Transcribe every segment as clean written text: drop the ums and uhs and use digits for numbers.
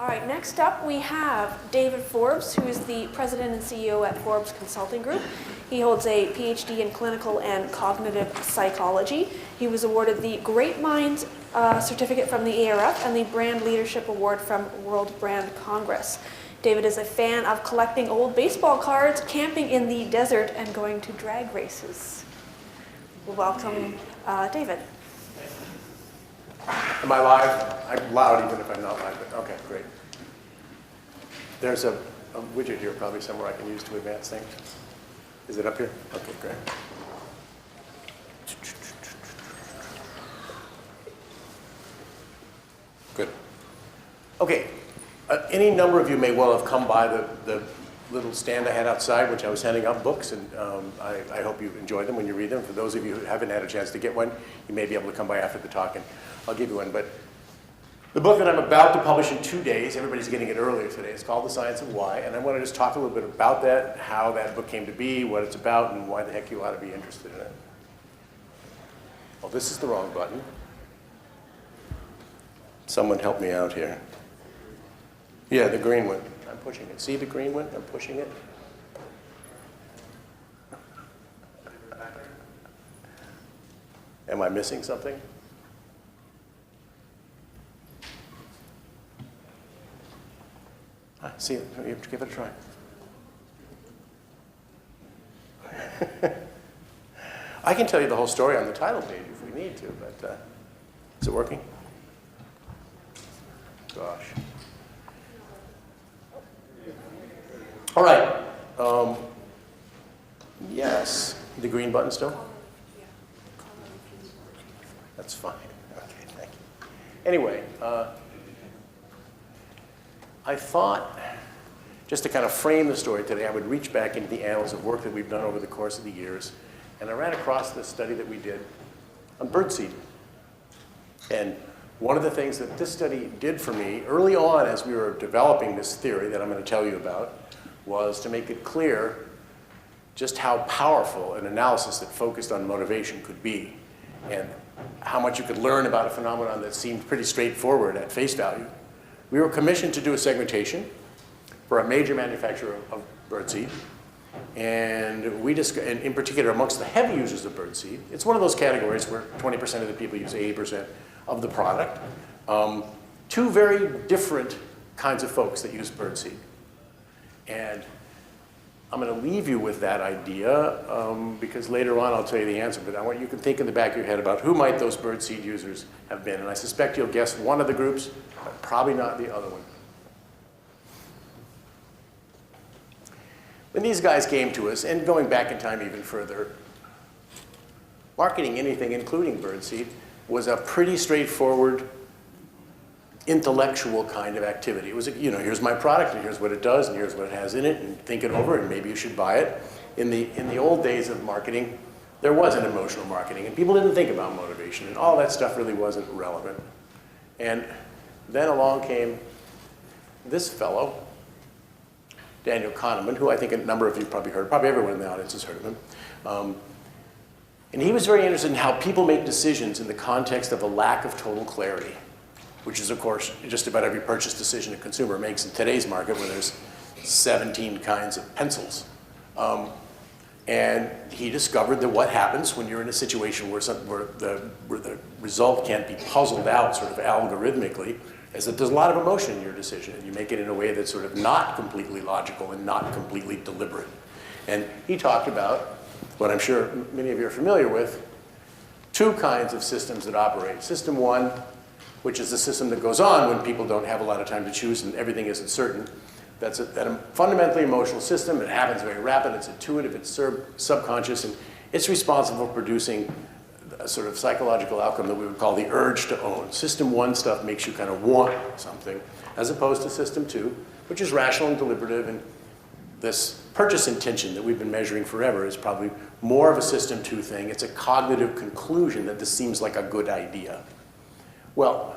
All right, next up we have David Forbes, who is the president and CEO at Forbes Consulting Group. He holds a PhD in clinical and cognitive psychology. He was awarded the Great Minds certificate from the ARF and the Brand Leadership Award from World Brand Congress. David is a fan of collecting old baseball cards, camping in the desert, and going to drag races. Welcome, David. Am I live? I'm loud even if I'm not live, but okay, great. There's a widget here probably somewhere I can use to advance things. Is it up here? Okay, great. Good. Okay, any number of you may well have come by the little stand I had outside, which I was handing out books, and I hope you enjoy them when you read them. For those of you who haven't had a chance to get one, you may be able to come by after the talk, and I'll give you one. But the book that I'm about to publish in 2 days, everybody's getting it earlier today, it's called The Science of Why, and I want to just talk a little bit about that, how that book came to be, what it's about, and why the heck you ought to be interested in it. Oh, this is the wrong button. Someone help me out here. Yeah, the green one. I'm pushing it. See the green one? I'm pushing it. Am I missing something? See it. You have to give it a try. I can tell you the whole story on the title page if we need to, but is it working? Gosh. All right. Yes. The green button still? That's fine. Okay, thank you. Anyway, I thought, just to kind of frame the story today, I would reach back into the annals of work that we've done over the course of the years. And I ran across this study that we did on birdseed. And one of the things that this study did for me early on as we were developing this theory that I'm going to tell you about was to make it clear just how powerful an analysis that focused on motivation could be and how much you could learn about a phenomenon that seemed pretty straightforward at face value. We were commissioned to do a segmentation for a major manufacturer of birdseed. And we discussed, and in particular amongst the heavy users of birdseed, it's one of those categories where 20% of the people use 80% of the product. Two very different kinds of folks that use birdseed. And I'm going to leave you with that idea because later on I'll tell you the answer, but I want you to think in the back of your head about who might those birdseed users have been. And I suspect you'll guess one of the groups, but probably not the other one. When these guys came to us, and going back in time even further, marketing anything, including birdseed, was a pretty straightforward, intellectual kind of activity. It was, here's my product, and here's what it does, and here's what it has in it, and think it over, and maybe you should buy it. In the old days of marketing, there wasn't emotional marketing, and people didn't think about motivation, and all that stuff really wasn't relevant. And then along came this fellow, Daniel Kahneman, who I think a number of you probably heard, probably everyone in the audience has heard of him. And he was very interested in how people make decisions in the context of a lack of total clarity, which is, of course, just about every purchase decision a consumer makes in today's market where there's 17 kinds of pencils. And he discovered that what happens when you're in a situation where the result can't be puzzled out sort of algorithmically is that there's a lot of emotion in your decision, and you make it in a way that's sort of not completely logical and not completely deliberate. And he talked about what I'm sure many of you are familiar with, two kinds of systems that operate. System one, which is the system that goes on when people don't have a lot of time to choose and everything isn't certain. That's a fundamentally emotional system. It happens very rapid, it's intuitive, it's subconscious, and it's responsible for producing a sort of psychological outcome that we would call the urge to own. System one stuff makes you kind of want something, as opposed to system two, which is rational and deliberative, and this purchase intention that we've been measuring forever is probably more of a system two thing. It's a cognitive conclusion that this seems like a good idea. Well,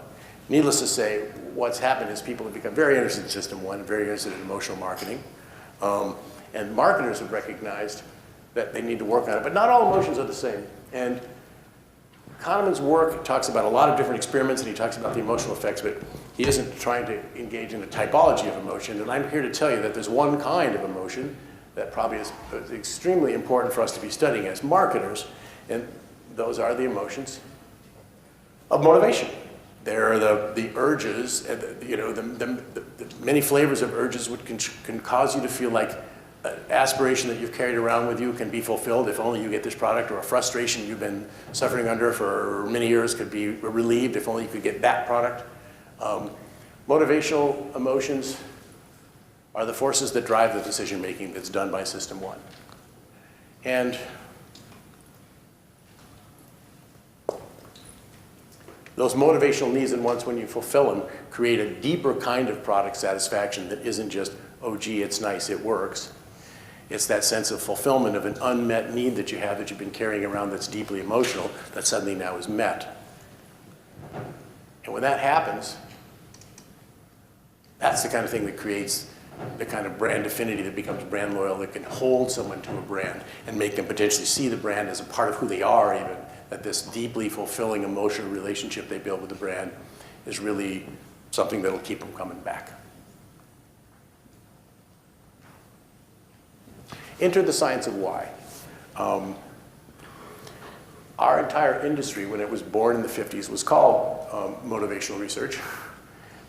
needless to say, what's happened is people have become very interested in system one, very interested in emotional marketing. And marketers have recognized that they need to work on it. But not all emotions are the same. And Kahneman's work talks about a lot of different experiments, and he talks about the emotional effects, but he isn't trying to engage in the typology of emotion. And I'm here to tell you that there's one kind of emotion that probably is extremely important for us to be studying as marketers, and those are the emotions of motivation. There are the urges, the many flavors of urges which can cause you to feel like an aspiration that you've carried around with you can be fulfilled if only you get this product, or a frustration you've been suffering under for many years could be relieved if only you could get that product. Motivational emotions are the forces that drive the decision making that's done by System 1. And those motivational needs and wants, when you fulfill them, create a deeper kind of product satisfaction that isn't just, oh gee, it's nice, it works. It's that sense of fulfillment of an unmet need that you have that you've been carrying around that's deeply emotional that suddenly now is met. And when that happens, that's the kind of thing that creates the kind of brand affinity that becomes brand loyal, that can hold someone to a brand and make them potentially see the brand as a part of who they are even, that this deeply fulfilling emotional relationship they build with the brand is really something that'll keep them coming back. Enter the science of why. Our entire industry, when it was born in the 50s, was called motivational research,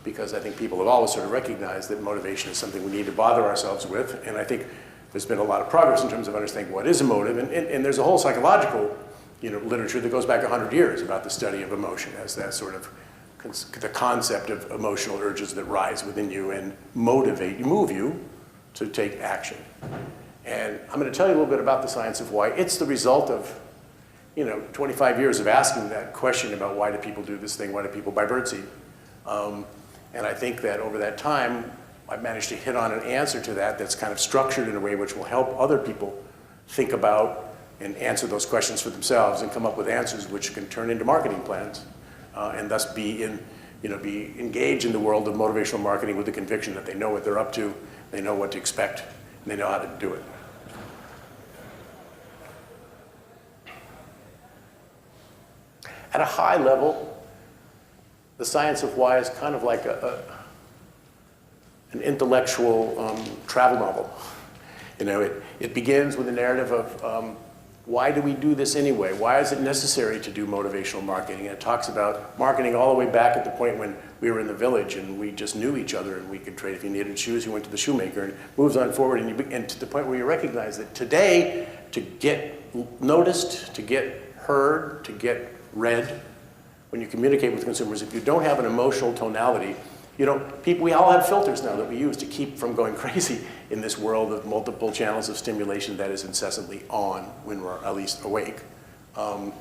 because I think people have always sort of recognized that motivation is something we need to bother ourselves with. And I think there's been a lot of progress in terms of understanding what is a motive. And there's a whole psychological literature that goes back 100 years about the study of emotion as that sort of the concept of emotional urges that rise within you and move you to take action. And I'm going to tell you a little bit about the science of why. It's the result of 25 years of asking that question about why do people do this thing, why do people buy birdseed? And I think that over that time, I've managed to hit on an answer to that that's kind of structured in a way which will help other people think about and answer those questions for themselves and come up with answers which can turn into marketing plans, and thus be engaged in the world of motivational marketing with the conviction that they know what they're up to, they know what to expect, and they know how to do it. At a high level, the science of why is kind of like an intellectual travel novel. It begins with a narrative of why do we do this anyway? Why is it necessary to do motivational marketing? And it talks about marketing all the way back at the point when we were in the village and we just knew each other and we could trade. If you needed shoes, you went to the shoemaker, and moves on forward, and to the point where you recognize that today, to get noticed, to get heard, to get read, when you communicate with consumers, if you don't have an emotional tonality, we all have filters now that we use to keep from going crazy in this world of multiple channels of stimulation that is incessantly on when we're at least awake. And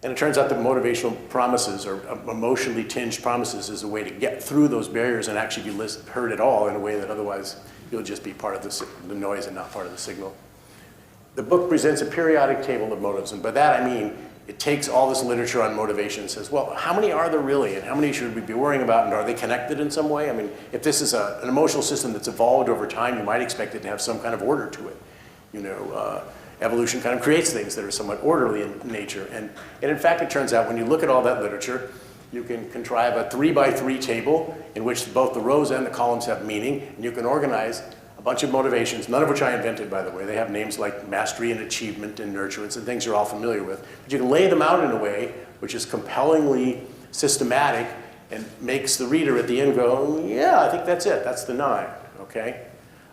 it turns out that motivational promises or emotionally tinged promises is a way to get through those barriers and actually be heard at all in a way that otherwise you'll just be part of the noise and not part of the signal. The book presents a periodic table of motives, and by that I mean it takes all this literature on motivation and says, well, how many are there really, and how many should we be worrying about, and are they connected in some way? I mean, if this is an emotional system that's evolved over time, you might expect it to have some kind of order to it. Evolution kind of creates things that are somewhat orderly in nature. And in fact, it turns out when you look at all that literature, you can contrive a 3x3 table in which both the rows and the columns have meaning, and you can organize a bunch of motivations, none of which I invented, by the way. They have names like mastery and achievement and nurturance and things you're all familiar with. But you can lay them out in a way which is compellingly systematic and makes the reader at the end go, yeah, I think that's it. That's the 9, okay?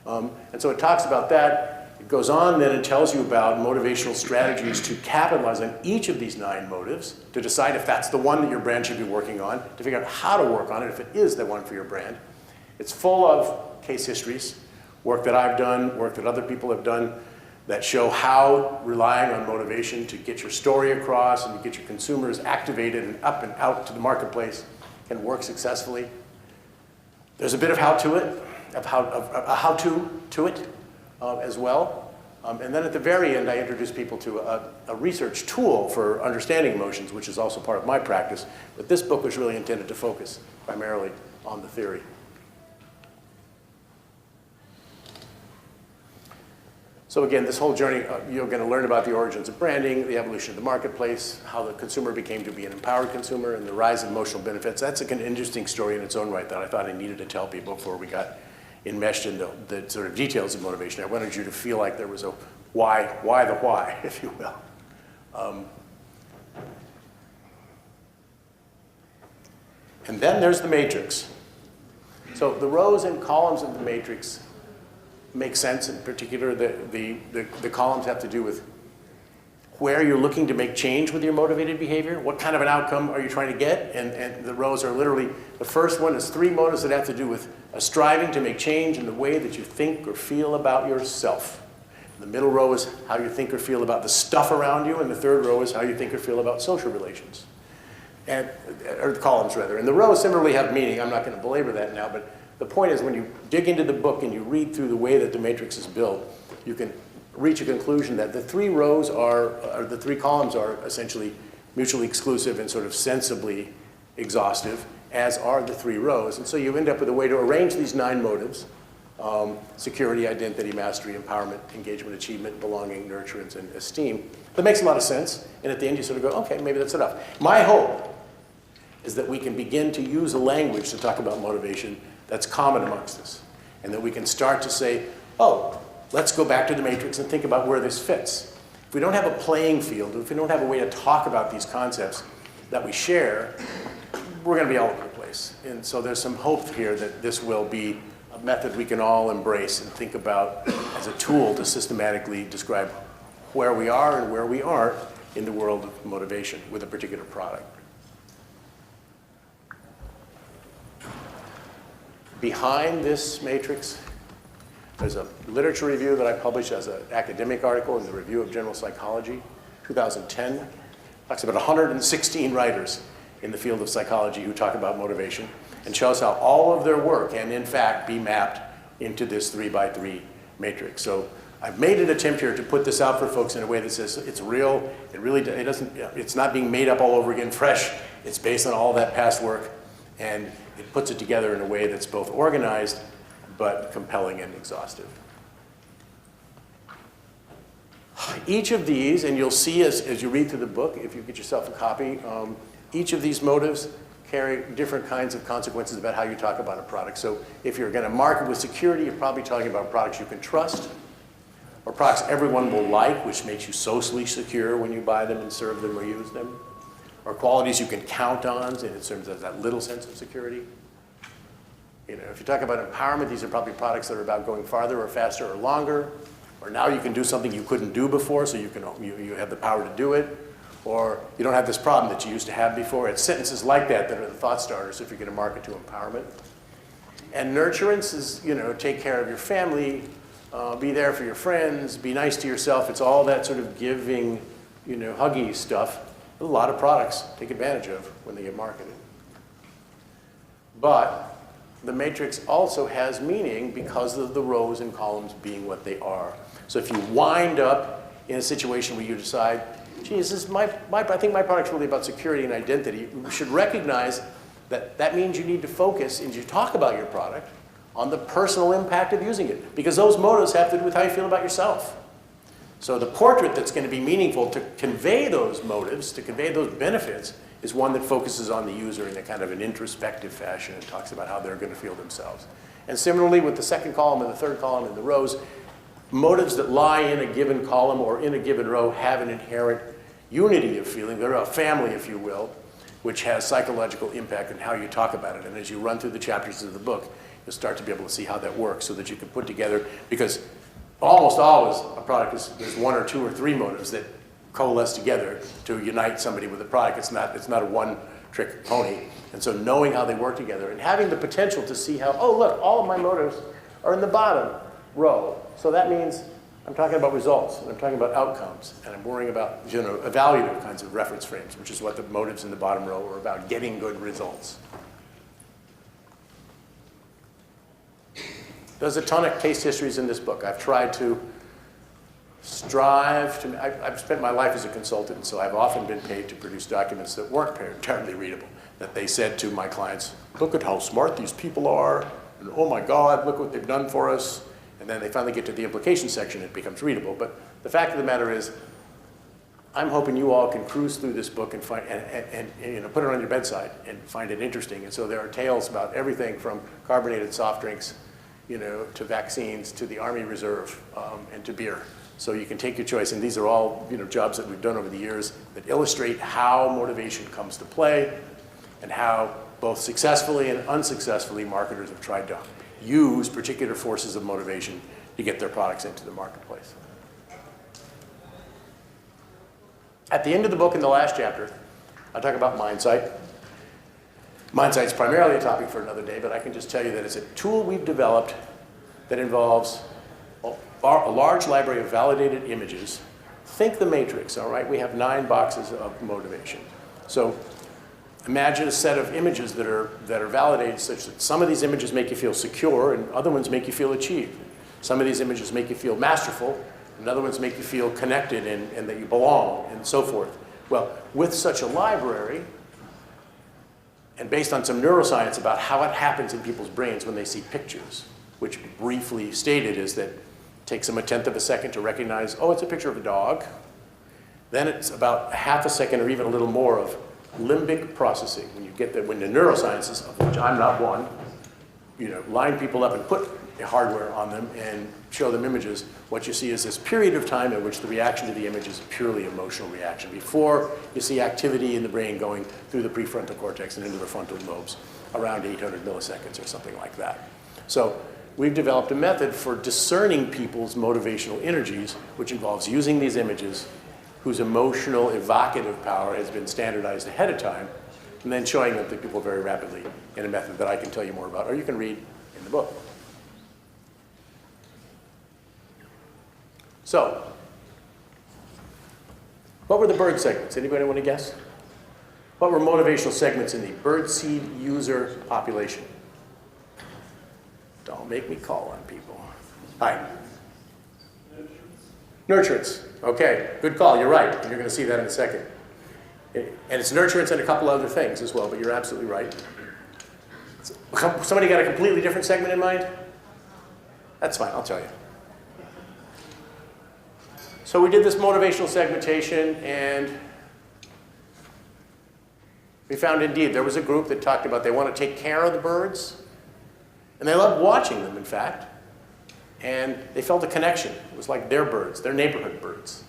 And so it talks about that. It goes on then and tells you about motivational strategies to capitalize on each of these 9 motives, to decide if that's the one that your brand should be working on, to figure out how to work on it if it is the one for your brand. It's full of case histories, work that I've done, work that other people have done, that show how relying on motivation to get your story across and to get your consumers activated and up and out to the marketplace can work successfully. There's a bit of how-to it, as well. And then at the very end, I introduce people to a research tool for understanding emotions, which is also part of my practice. But this book was really intended to focus primarily on the theory. So again, this whole journey, you're going to learn about the origins of branding, the evolution of the marketplace, how the consumer became to be an empowered consumer, and the rise of emotional benefits. That's an interesting story in its own right that I thought I needed to tell people before we got enmeshed in the sort of details of motivation. I wanted you to feel like there was a why the why, if you will. And then there's the matrix. So the rows and columns of the matrix make sense. In particular, the columns have to do with where you're looking to make change with your motivated behavior. What kind of an outcome are you trying to get? And the rows are literally, the first one is 3 motives that have to do with a striving to make change in the way that you think or feel about yourself. The middle row is how you think or feel about the stuff around you, and the third row is how you think or feel about social relations. Or the columns, rather. And the rows similarly have meaning. I'm not going to belabor that now, but the point is when you dig into the book and you read through the way that the matrix is built, you can reach a conclusion that the 3 rows or the 3 columns are essentially mutually exclusive and sort of sensibly exhaustive, as are the 3 rows. And so you end up with a way to arrange these 9 motives: security, identity, mastery, empowerment, engagement, achievement, belonging, nurturance, and esteem. That makes a lot of sense. And at the end you sort of go, okay, maybe that's enough. My hope is that we can begin to use a language to talk about motivation that's common amongst us, and that we can start to say, oh, let's go back to the matrix and think about where this fits. If we don't have a playing field, if we don't have a way to talk about these concepts that we share, we're going to be all over the place. And so there's some hope here that this will be a method we can all embrace and think about as a tool to systematically describe where we are and where we aren't in the world of motivation with a particular product. Behind this matrix, there's a literature review that I published as an academic article in the Review of General Psychology, 2010. Talks about 116 writers in the field of psychology who talk about motivation, and shows how all of their work can, in fact, be mapped into this 3x3 matrix. So I've made an attempt here to put this out for folks in a way that says it's real. It's not being made up all over again fresh. It's based on all that past work, and it puts it together in a way that's both organized but compelling and exhaustive. Each of these, and you'll see as you read through the book, if you get yourself a copy, each of these motives carry different kinds of consequences about how you talk about a product. So if you're going to market with security, you're probably talking about products you can trust, or products everyone will like, which makes you socially secure when you buy them and serve them or use them, or qualities you can count on in terms of that little sense of security. You know, if you talk about empowerment, these are probably products that are about going farther or faster or longer, or now you can do something you couldn't do before, so you have the power to do it, or you don't have this problem that you used to have before. It's sentences like that that are the thought starters if you're going to market to empowerment. And nurturance is, take care of your family, be there for your friends, be nice to yourself. It's all that sort of giving, huggy stuff. A lot of products take advantage of when they get marketed. But the matrix also has meaning because of the rows and columns being what they are. So if you wind up in a situation where you decide, geez, I think my product's really about security and identity, you should recognize that that means you need to focus, as you talk about your product, on the personal impact of using it. Because those motives have to do with how you feel about yourself. So the portrait that's going to be meaningful to convey those motives, to convey those benefits, is one that focuses on the user in a kind of an introspective fashion and talks about how they're going to feel themselves. And similarly with the second column and the third column and the rows, motives that lie in a given column or in a given row have an inherent unity of feeling. They're a family, if you will, which has psychological impact on how you talk about it. And as you run through the chapters of the book, you'll start to be able to see how that works so that you can put together, because almost always a product there's 1 or 2 or 3 motives that coalesce together to unite somebody with a product. It's not a one-trick pony. And so knowing how they work together and having the potential to see how, oh look, all of my motives are in the bottom row. So that means I'm talking about results, and I'm talking about outcomes, and I'm worrying about evaluative kinds of reference frames, which is what the motives in the bottom row are about, getting good results. There's a ton of case histories in this book. I've tried to strive to, I've spent my life as a consultant, so I've often been paid to produce documents that weren't terribly readable, that they said to my clients, look at how smart these people are, and oh my God, look what they've done for us. And then they finally get to the implication section, it becomes readable. But the fact of the matter is, I'm hoping you all can cruise through this book and find and you know, put it on your bedside and find it interesting. And so there are tales about everything from carbonated soft drinks, you know, to vaccines, to the Army Reserve, and to beer. So you can take your choice. And these are all, you know, jobs that we've done over the years that illustrate how motivation comes to play and how both successfully and unsuccessfully marketers have tried to use particular forces of motivation to get their products into the marketplace. At the end of the book, in the last chapter, I talk about Mindsight. Mindsight's primarily a topic for another day, but I can just tell you that it's a tool we've developed that involves a large library of validated images. Think the Matrix, all right? We have 9 boxes of motivation. So imagine a set of images that are validated such that some of these images make you feel secure and other ones make you feel achieved. Some of these images make you feel masterful, and other ones make you feel connected and that you belong, and so forth. Well, with such a library, and based on some neuroscience about how it happens in people's brains when they see pictures, which briefly stated is that it takes them 1/10 of a second to recognize, oh, it's a picture of a dog. Then it's about 1/2 a second or even a little more of limbic processing. When you get that, when the neurosciences, of which I'm not one, you know, line people up and put hardware on them and show them images, what you see is this period of time in which the reaction to the image is a purely emotional reaction before you see activity in the brain going through the prefrontal cortex and into the frontal lobes around 800 milliseconds or something like that. So we've developed a method for discerning people's motivational energies, which involves using these images whose emotional evocative power has been standardized ahead of time, and then showing them to people very rapidly in a method that I can tell you more about, or you can read in the book. So, what were the bird segments? Anybody want to guess? What were motivational segments in the birdseed user population? Don't make me call on people. Hi. Nurturance. Okay, good call. You're right. You're going to see that in a second. And it's nurturance and a couple other things as well, but you're absolutely right. Somebody got a completely different segment in mind? That's fine, I'll tell you. So we did this motivational segmentation, and we found indeed there was a group that talked about they want to take care of the birds, and they loved watching them, in fact, and they felt a connection. It was like their birds, their neighborhood birds.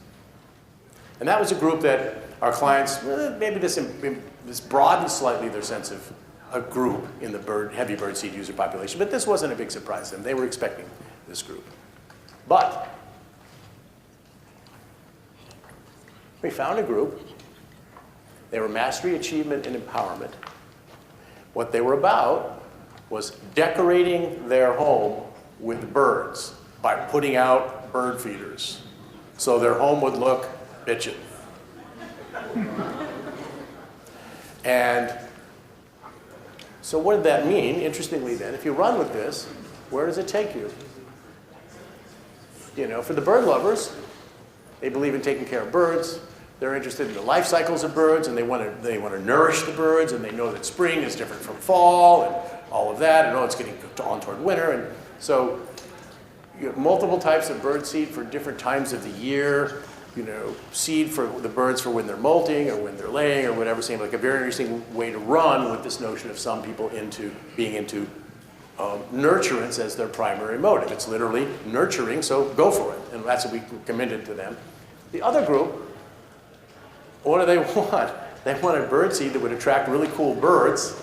And that was a group that our clients, maybe this broadened slightly their sense of a group in the heavy birdseed user population, but this wasn't a big surprise to them. They were expecting this group. But we found a group. They were mastery, achievement, and empowerment. What they were about was decorating their home with birds by putting out bird feeders so their home would look bitchin'. And so what did that mean? Interestingly then, if you run with this, where does it take you? You know, for the bird lovers, they believe in taking care of birds. They're interested in the life cycles of birds, and they want to nourish the birds, and they know that spring is different from fall, and all of that, and it's getting on toward winter. And so you have multiple types of bird seed for different times of the year. You know, seed for the birds for when they're molting or when they're laying or whatever. Seemed like a very interesting way to run with this notion of some people being into nurturance as their primary motive. It's literally nurturing, so go for it. And that's what we commended to them. The other group, what do they want? They wanted bird seed that would attract really cool birds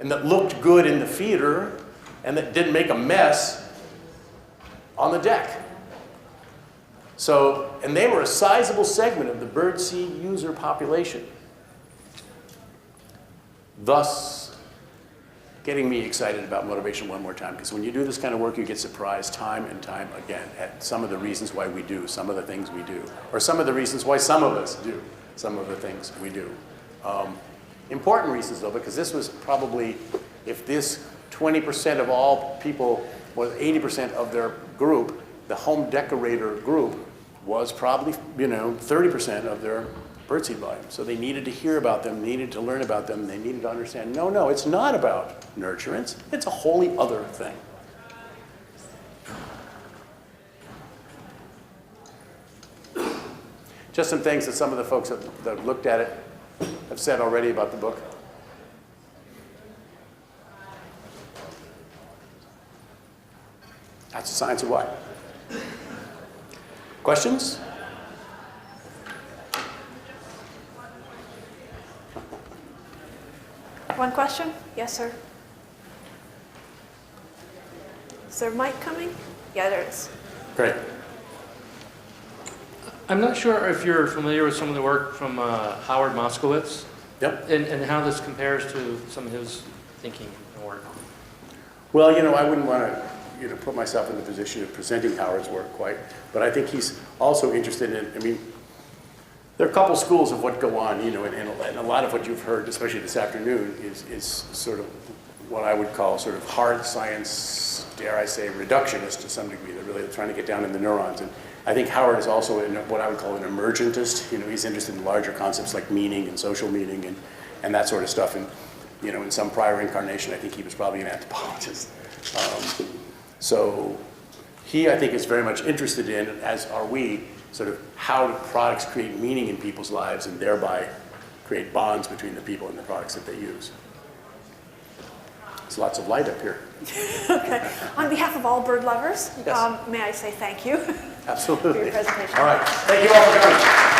and that looked good in the feeder and that didn't make a mess on the deck. So, and they were a sizable segment of the birdseed user population. Thus, getting me excited about motivation one more time, because when you do this kind of work, you get surprised time and time again at some of the reasons why we do some of the things we do, or some of the reasons why some of us do some of the things we do. Important reasons, though, because this was probably, if this 20% of all people was 80% of their group, the home decorator group was probably, 30% of their birdseed volume. So they needed to hear about them, needed to learn about them, they needed to understand, no, it's not about nurturance, it's a wholly other thing. Just some things that some of the folks that looked at it have said already about the book. That's the science of why. Questions? One question? Yes, sir. Is there a mic coming? Yeah, there is. Great. I'm not sure if you're familiar with some of the work from Howard Moskowitz Yep. and how this compares to some of his thinking and work. Well, I wouldn't want to, put myself in the position of presenting Howard's work quite, but I think he's also interested in, there are a couple schools of what go on, and a lot of what you've heard, especially this afternoon, is sort of what I would call sort of hard science, dare I say, reductionist to some degree. They're really trying to get down in the neurons. And I think Howard is also what I would call an emergentist. He's interested in larger concepts like meaning and social meaning and that sort of stuff. And, in some prior incarnation, I think he was probably an anthropologist. So he, I think, is very much interested in, as are we, sort of how do products create meaning in people's lives and thereby create bonds between the people and the products that they use. There's lots of light up here. Okay. On behalf of all bird lovers, Yes. may I say thank you Absolutely. for your presentation. All right. Thank you all for coming.